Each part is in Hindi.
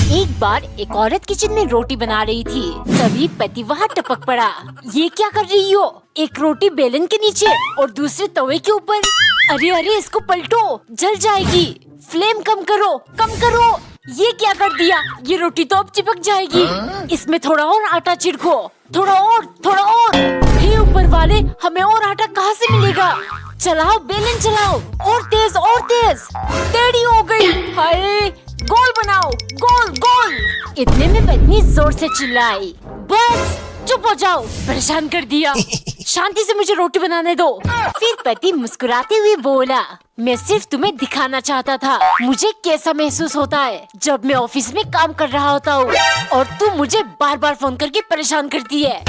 एक बार एक औरत किचन में रोटी बना रही थी, तभी पति वहाँ टपक पड़ा। ये क्या कर रही हो? एक रोटी बेलन के नीचे और दूसरे तवे के ऊपर। अरे अरे, इसको पलटो, जल जाएगी। फ्लेम कम करो, कम करो। ये क्या कर दिया? ये रोटी तो अब चिपक जाएगी। इसमें थोड़ा और आटा छिड़को, थोड़ा और, थोड़ा और। हे ऊपर वाले, हमें और आटा कहाँ से मिलेगा? चलाओ बेलन चलाओ, और तेज और तेज। टेढ़ी हो गई। हाय, गोल बनाओ, गोल गोल। इतने में पत्नी जोर से चिल्लाई, बस चुप हो जाओ, परेशान कर दिया। शांति से मुझे रोटी बनाने दो। फिर पति मुस्कुराते हुए बोला, मैं सिर्फ तुम्हें दिखाना चाहता था मुझे कैसा महसूस होता है जब मैं ऑफिस में काम कर रहा होता हूँ और तू मुझे बार बार फोन करके परेशान करती है।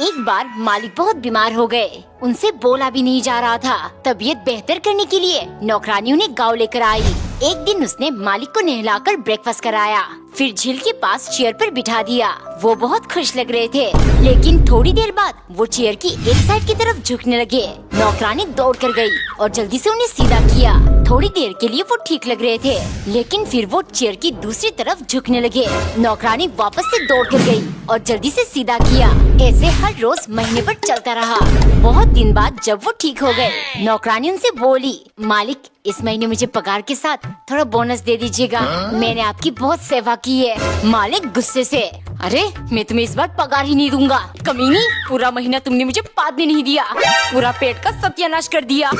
एक बार मालिक बहुत बीमार हो गए, उनसे बोला भी नहीं जा रहा था। तबीयत बेहतर करने के लिए नौकरानी उन्हें गाँव लेकर आई। एक दिन उसने मालिक को नहलाकर ब्रेकफास्ट कराया, फिर झील के पास चेयर पर बिठा दिया। वो बहुत खुश लग रहे थे, लेकिन थोड़ी देर बाद वो चेयर की एक साइड की तरफ झुकने लगे। नौकरानी दौड़ कर गई और जल्दी से उन्हें सीधा किया। थोड़ी देर के लिए वो ठीक लग रहे थे, लेकिन फिर वो चेयर की दूसरी तरफ झुकने लगे। नौकरानी वापस से दौड़ कर गई और जल्दी से सीधा किया। ऐसे हर रोज महीने भर चलता रहा। बहुत दिन बाद जब वो ठीक हो गए, नौकरानी उनसे बोली, मालिक, इस महीने मुझे पगार के साथ थोड़ा बोनस दे दीजिएगा, मैंने आपकी बहुत सेवा की है। मालिक गुस्से से, अरे मैं तुम्हें इस बार पगार ही नहीं दूंगा, कमीनी, पूरा महीना तुमने मुझे पादने नहीं दिया, पूरा पेट का सत्यानाश कर दिया।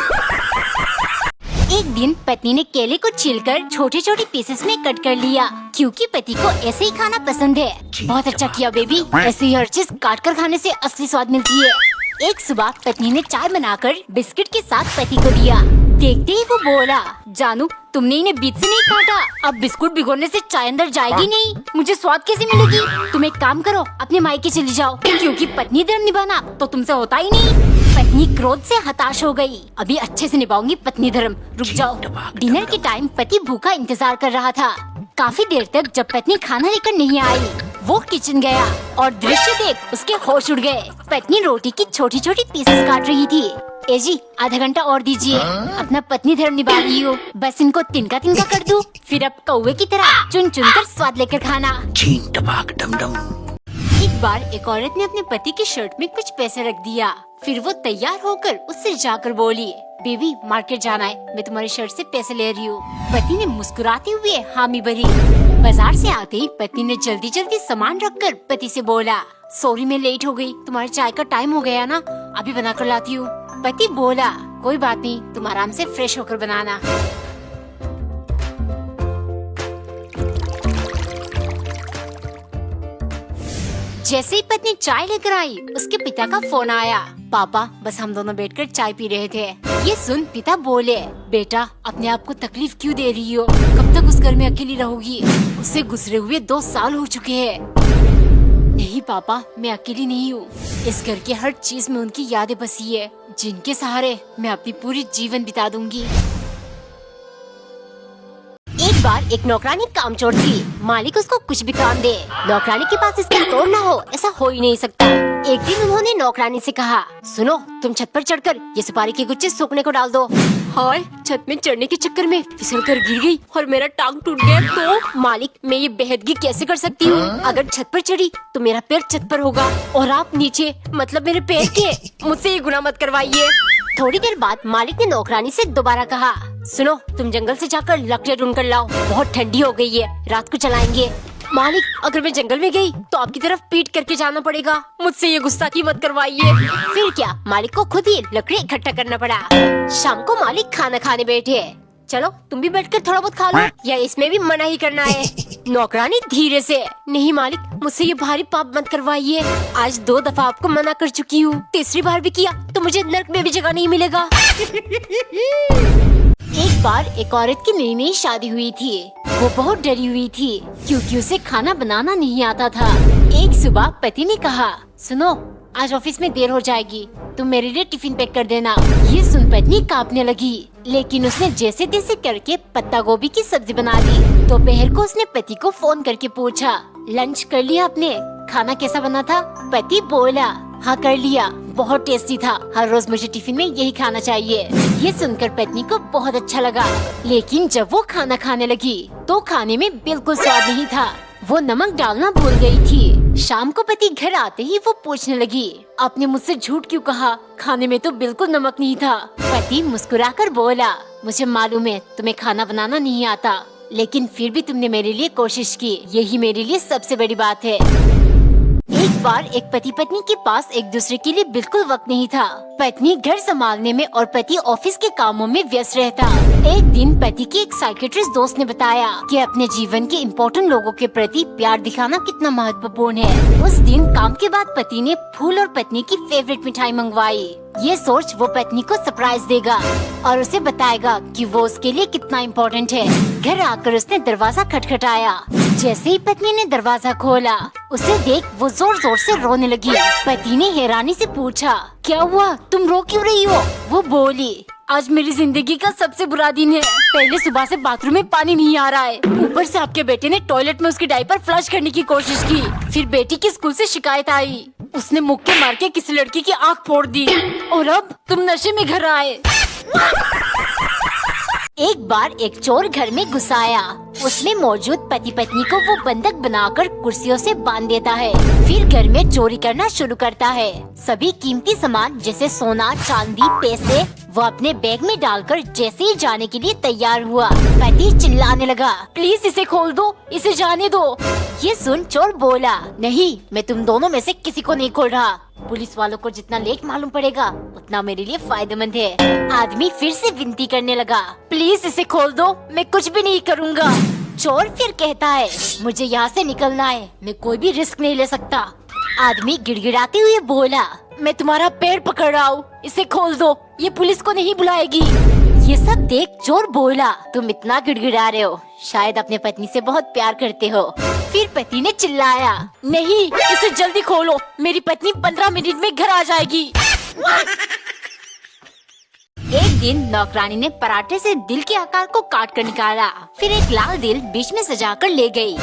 एक दिन पत्नी ने केले को छीलकर छोटे छोटे पीसेस में कट कर लिया, क्योंकि पति को ऐसे ही खाना पसंद है। बहुत अच्छा किया बेबी, ऐसे ही हर चीज काट कर खाने से असली स्वाद मिलती है। एक सुबह पत्नी ने चाय बनाकर बिस्किट के साथ पति को दिया। देखते ही वो बोला, जानू, तुमने इन्हें बीच से नहीं काटा, अब बिस्कुट भिगोने से चाय अंदर जाएगी नहीं, मुझे स्वाद कैसे मिलेगी? तुम एक काम करो, अपने मायके चली जाओ, क्योंकि पत्नी धर्म निभाना तो तुमसे होता ही नहीं। पत्नी क्रोध से हताश हो गई। अभी अच्छे से निभाऊंगी पत्नी धर्म, रुक जाओ। डिनर के टाइम पति भूखा इंतजार कर रहा था। काफी देर तक जब पत्नी खाना लेकर नहीं आई, वो किचन गया और दृश्य देख उसके होश उड़ गए। पत्नी रोटी की छोटी छोटी पीसेस काट रही थी। ए जी, आधा घंटा और दीजिए, अपना पत्नी धर्म निभा रही हो, बस इनको तिनका तिनका कर दूं, फिर अब कौवे की तरह चुन चुन कर स्वाद लेकर खाना। एक बार एक औरत ने अपने पति की शर्ट में कुछ पैसे रख दिया। फिर वो तैयार होकर उससे जाकर बोली, बेबी, मार्केट जाना है, मैं तुम्हारी शर्ट से पैसे ले रही हूँ। पति ने मुस्कुराते हुए हामी भरी। बाजार से आते ही पति ने जल्दी जल्दी सामान रखकर पति से बोला, सॉरी मैं लेट हो गई, तुम्हारे चाय का टाइम हो गया ना, अभी बना कर लाती हूँ। पति बोला, कोई बात नहीं, तुम आराम से फ्रेश होकर बनाना। जैसे ही पत्नी चाय लेकर आई, उसके पिता का फोन आया। पापा, बस हम दोनों बैठकर चाय पी रहे थे। ये सुन पिता बोले, बेटा, अपने आप को तकलीफ क्यों दे रही हो? कब तक उस घर में अकेली रहोगी? उससे गुजरे हुए 2 साल हो चुके हैं। नहीं पापा, मैं अकेली नहीं हूँ, इस घर की हर चीज में उनकी यादें बसी है, जिनके सहारे मैं अपनी पूरी जीवन बिता दूंगी। एक बार एक नौकरानी कामचोर थी। मालिक उसको कुछ भी काम दे, नौकरानी के पास इसका तोड़ न हो, ऐसा हो ही नहीं सकता। एक दिन उन्होंने नौकरानी से कहा, सुनो, तुम छत पर चढ़कर ये सुपारी के गुच्छे सूखने को डाल दो। हाय, छत में चढ़ने के चक्कर में फिसल कर गिर गई और मेरा टांग टूट गया। तो मालिक, मैं ये बेहदगी कैसे कर सकती हूँ? अगर छत पर चढ़ी तो मेरा पैर छत पर होगा और आप नीचे, मतलब मेरे पैर के। मुझसे ये गुनाह मत करवाइए। थोड़ी देर बाद मालिक ने नौकरानी से दोबारा कहा, सुनो, तुम जंगल से जाकर लकड़ियाँ ढूंढ कर लाओ, बहुत ठंडी हो गई है, रात को चलाएंगे। मालिक, अगर मैं जंगल में गई तो आपकी तरफ पीट करके जाना पड़ेगा, मुझसे ये गुस्ताखी मत करवाइए। फिर क्या, मालिक को खुद ही लकड़ी इकट्ठा करना पड़ा। शाम को मालिक खाना खाने बैठे। चलो तुम भी बैठकर थोड़ा बहुत खा लो, या इसमें भी मना ही करना है? नौकरानी धीरे से, नहीं मालिक, मुझसे ये भारी पाप मत करवाइए, आज 2 दफा आपको मना कर चुकी हूँ, तीसरी बार भी किया तो मुझे नर्क में भी जगह नहीं मिलेगा। एक बार एक औरत की नई नई शादी हुई थी। वो बहुत डरी हुई थी, क्योंकि उसे खाना बनाना नहीं आता था। एक सुबह पति ने कहा, सुनो, आज ऑफिस में देर हो जाएगी, तुम मेरे लिए टिफिन पैक कर देना। ये सुन पत्नी कांपने लगी, लेकिन उसने जैसे तैसे करके पत्ता गोभी की सब्जी बना दी। दोपहर को उसने पति को फोन करके पूछा, लंच कर लिया आपने? खाना कैसा बना था? पति बोला, हाँ कर लिया, बहुत टेस्टी था, हर रोज मुझे टिफिन में यही खाना चाहिए। ये सुनकर पत्नी को बहुत अच्छा लगा, लेकिन जब वो खाना खाने लगी तो खाने में बिल्कुल स्वाद नहीं था। वो नमक डालना भूल गई थी। शाम को पति घर आते ही वो पूछने लगी, आपने मुझसे झूठ क्यों कहा? खाने में तो बिल्कुल नमक नहीं था। पति मुस्कुराकर बोला, मुझे मालूम है तुम्हें खाना बनाना नहीं आता, लेकिन फिर भी तुमने मेरे लिए कोशिश की, यही मेरे लिए सबसे बड़ी बात है। एक बार एक पति पत्नी के पास एक दूसरे के लिए बिल्कुल वक्त नहीं था। पत्नी घर संभालने में और पति ऑफिस के कामों में व्यस्त रहता। एक दिन पति की एक साइकेट्रिस्ट दोस्त ने बताया कि अपने जीवन के इम्पोर्टेंट लोगों के प्रति प्यार दिखाना कितना महत्वपूर्ण है। उस दिन काम के बाद पति ने फूल और पत्नी की फेवरेट मिठाई मंगवाई। ये सोच वो पत्नी को सरप्राइज देगा और उसे बताएगा कि वो उसके लिए कितना इम्पोर्टेंट है। घर आकर उसने दरवाजा खटखटाया। जैसे ही पत्नी ने दरवाजा खोला, उसे देख वो जोर जोर से रोने लगी। पति ने हैरानी से पूछा, क्या हुआ, तुम रो क्यों रही हो? वो बोली, आज मेरी जिंदगी का सबसे बुरा दिन है। पहले सुबह से बाथरूम में पानी नहीं आ रहा है, ऊपर से आपके बेटे ने टॉयलेट में उसकी डायपर फ्लश करने की कोशिश की। फिर बेटी की स्कूल से शिकायत आई, उसने मुक्के मार के किसी लड़की की आँख फोड़ दी, और अब तुम नशे में घर आए। एक बार एक चोर घर में घुस आया। उसमें मौजूद पति पत्नी को वो बंधक बनाकर कुर्सियों से बांध देता है। फिर घर में चोरी करना शुरू करता है। सभी कीमती सामान जैसे सोना, चांदी, पैसे वो अपने बैग में डालकर जैसे ही जाने के लिए तैयार हुआ, पति चिल्लाने लगा, प्लीज इसे खोल दो, इसे जाने दो। ये सुन चोर बोला, नहीं, मैं तुम दोनों में से किसी को नहीं खोल रहा। पुलिस वालों को जितना लेट मालूम पड़ेगा उतना मेरे लिए फायदेमंद है। आदमी फिर से विनती करने लगा, प्लीज इसे खोल दो, मैं कुछ भी नहीं करूँगा। चोर फिर कहता है, मुझे यहाँ से निकलना है, मैं कोई भी रिस्क नहीं ले सकता। आदमी गिड़गिड़ाते हुए बोला, मैं तुम्हारा पैर पकड़ रहा हूँ, इसे खोल दो, ये पुलिस को नहीं बुलाएगी। ये सब देख चोर बोला, तुम इतना गिड़गिड़ा रहे हो, शायद अपने पत्नी से बहुत प्यार करते हो। फिर पति ने चिल्लाया, नहीं, इसे जल्दी खोलो, मेरी पत्नी 15 मिनट में घर आ जाएगी। एक दिन नौकरानी ने पराठे से दिल के आकार को काट कर निकाला, फिर एक लाल दिल बीच में सजाकर ले गई।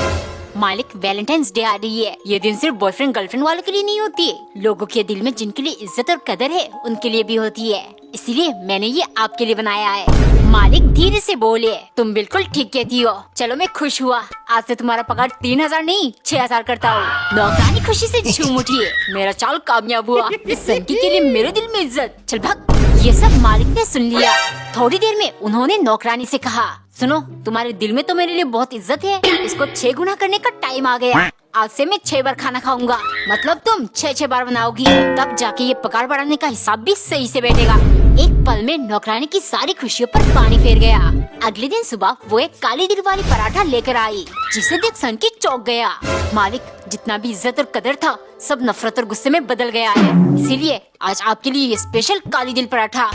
मालिक, वैलेंटाइंस डे आ रही है। ये दिन सिर्फ बॉयफ्रेंड गर्लफ्रेंड वालों के लिए नहीं होती, लोगों के दिल में जिनके लिए इज्जत और कदर है उनके लिए भी होती है, इसीलिए मैंने ये आपके लिए बनाया है। मालिक धीरे से बोले, तुम बिल्कुल ठीक कहती हो, चलो मैं खुश हुआ, आज से तुम्हारा पगार 3000 नहीं 6000 करता हूँ। नौकरानी खुशी से झूम उठी, मेरा चाल कामयाब हुआ, इस सनकी के लिए मेरे दिल में इज्जत, चल भाग। ये सब मालिक ने सुन लिया। थोड़ी देर में उन्होंने नौकरानी से कहा, सुनो, तुम्हारे दिल में तो मेरे लिए बहुत इज्जत है, इसको 6 गुना करने का टाइम आ गया। आज से मैं 6 बार खाना खाऊंगा, मतलब तुम 6 बार बनाओगी, तब जाके ये पगार बढ़ाने का हिसाब भी सही से बैठेगा। एक पल में नौकरानी की सारी खुशियों पर पानी फेर गया। अगले दिन सुबह वो एक काली दिल वाली पराठा लेकर आई, जिसे देख सनकी चौंक गया। मालिक, जितना भी इज्जत और कदर था सब नफरत और गुस्से में बदल गया है, इसीलिए आज आपके लिए ये स्पेशल काली दिल पराठा।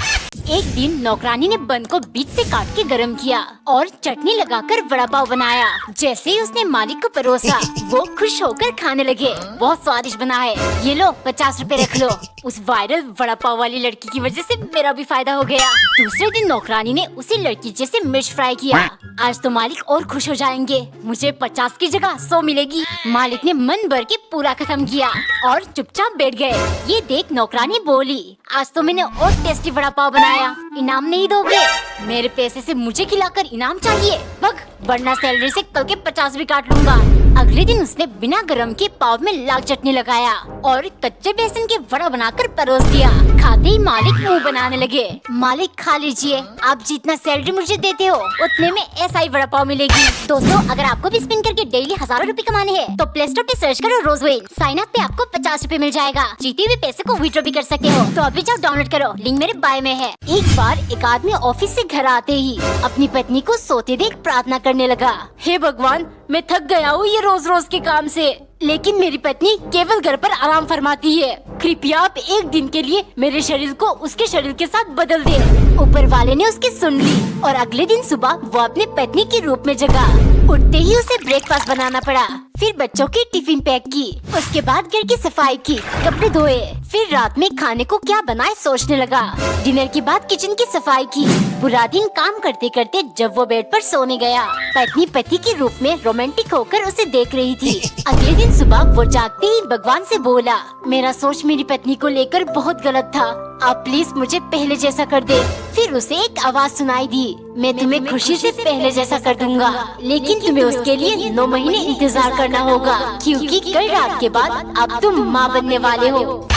एक दिन नौकरानी ने बन को बीच से काट के गरम किया और चटनी लगाकर वड़ा पाव बनाया। जैसे ही उसने मालिक को परोसा, वो खुश होकर खाने लगे, बहुत स्वादिष्ट बना है, ये लो 50 रुपए रख लो। उस वायरल वड़ा पाव वाली लड़की की वजह से मेरा भी फायदा हो गया। दूसरे दिन नौकरानी ने उसी लड़की जैसे मिर्च फ्राई किया। आज तो मालिक और खुश हो जाएंगे, मुझे 50 की जगह 100 मिलेगी। मालिक ने मन भर के पूरा खत्म किया और चुपचाप बैठ गए। ये देख नौकरानी बोली, आज तो मैंने और टेस्टी वड़ा पाव बनाया, इनाम नहीं दोगे? मेरे पैसे से मुझे खिलाकर इनाम चाहिए, भग, वरना सैलरी से कल के 50 भी काट लूंगा। अगले दिन उसने बिना गरम के पाव में लाल चटनी लगाया और कच्चे बेसन के वड़ा बनाकर परोस दिया। खाते ही मालिक मुंह बनाने लगे, मालिक खा लीजिए, आप जितना सैलरी मुझे देते हो उतने में ऐसा ही वड़ा पाव मिलेगी। दोस्तों, अगर आपको भी स्पिन करके डेली हजारों रुपए कमाने हैं तो प्ले स्टोर पे सर्च करो रोजवेल। साइन अप पे आपको 50 रुपए मिल जाएगा, जीते हुए पैसे को विड्रॉ भी कर सकते हो, तो अभी जाओ डाउनलोड करो, लिंक मेरे बायो में है। एक बार एक आदमी ऑफिस से घर आते ही अपनी पत्नी को सोते देख प्रार्थना करने लगा, हे भगवान, मैं थक गया हूँ ये रोज रोज के काम से, लेकिन मेरी पत्नी केवल घर पर आराम फरमाती है, कृपया आप एक दिन के लिए मेरे शरीर को उसके शरीर के साथ बदल दे। ऊपर वाले ने उसकी सुन ली और अगले दिन सुबह वो अपने पत्नी के रूप में जगा। उठते ही उसे ब्रेकफास्ट बनाना पड़ा, फिर बच्चों की टिफिन पैक की, उसके बाद घर की सफाई की, कपड़े धोए, फिर रात में खाने को क्या बनाए सोचने लगा। डिनर के बाद किचन की सफाई की। पूरा दिन काम करते करते जब वो बेड पर सोने गया, पत्नी पति के रूप में रोमांटिक होकर उसे देख रही थी। अगले दिन सुबह वो जागते ही भगवान से बोला, मेरा सोच मेरी पत्नी को लेकर बहुत गलत था, आप प्लीज मुझे पहले जैसा कर दे। फिर उसे एक आवाज सुनाई दी, मैं तुम्हें खुशी से पहले जैसा कर दूंगा, लेकिन तुम्हें उसके लिए 9 महीने इंतजार करना होगा, क्योंकि कल रात के बाद अब तुम माँ बनने वाले हो।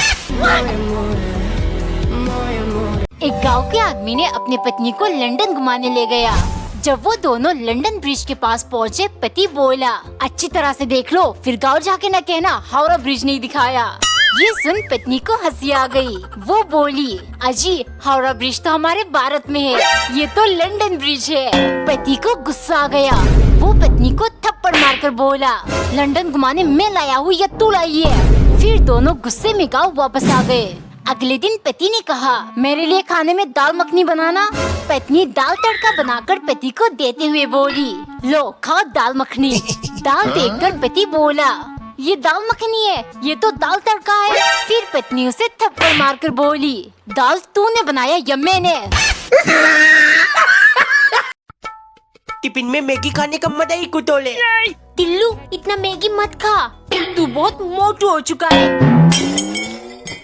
एक गांव के आदमी ने अपनी पत्नी को लंदन घुमाने ले गया। जब वो दोनों लंदन ब्रिज के पास पहुँचे, पति बोला, अच्छी तरह से देख लो, फिर गाँव जाके न कहना हावड़ा ब्रिज नहीं दिखाया। ये सुन पत्नी को हंसी आ गई। वो बोली, अजी हावड़ा ब्रिज तो हमारे भारत में है, ये तो लंदन ब्रिज है। पति को गुस्सा आ गया। वो पत्नी को थप्पड़ मारकर बोला, लंदन घुमाने मैं लाया हूँ या तू लाई है। फिर दोनों गुस्से में गाँव वापस आ गए। अगले दिन पति ने कहा, मेरे लिए खाने में दाल मखनी बनाना। पत्नी दाल तड़का बनाकर पति को देते हुए बोली, लो खाओ दाल मखनी। दाल देखकर पति बोला, ये दाल मखनी है, ये तो दाल तड़का है। फिर पत्नी उसे थप्पड़ मारकर बोली, दाल तूने बनाया या मैंने? टिफिन में मैगी खाने का मजा ही कुछ और है। टिल्लू इतना मैगी मत खा, तू बहुत मोटू हो चुका है।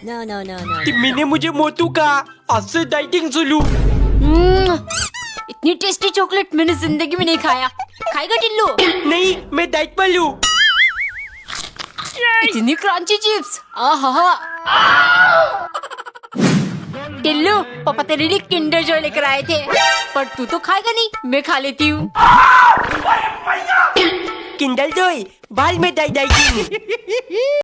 टिम्मी ने मुझे मोटू कहा, आज से डाइटिंग शुरू। इतनी टेस्टी चॉकलेट मैंने जिंदगी में नहीं खाया। खाएगा टिल्लू? नहीं, मैं डाइट पर हूँ। इतनी क्रंची चिप्स, आहा। टिल्लू पापा तेरे लिए किंडर जॉय लेकर आए थे, पर तू तो खाएगा नहीं, मैं खा लेती हूँ। किंडर जॉय बाल में डाई डाई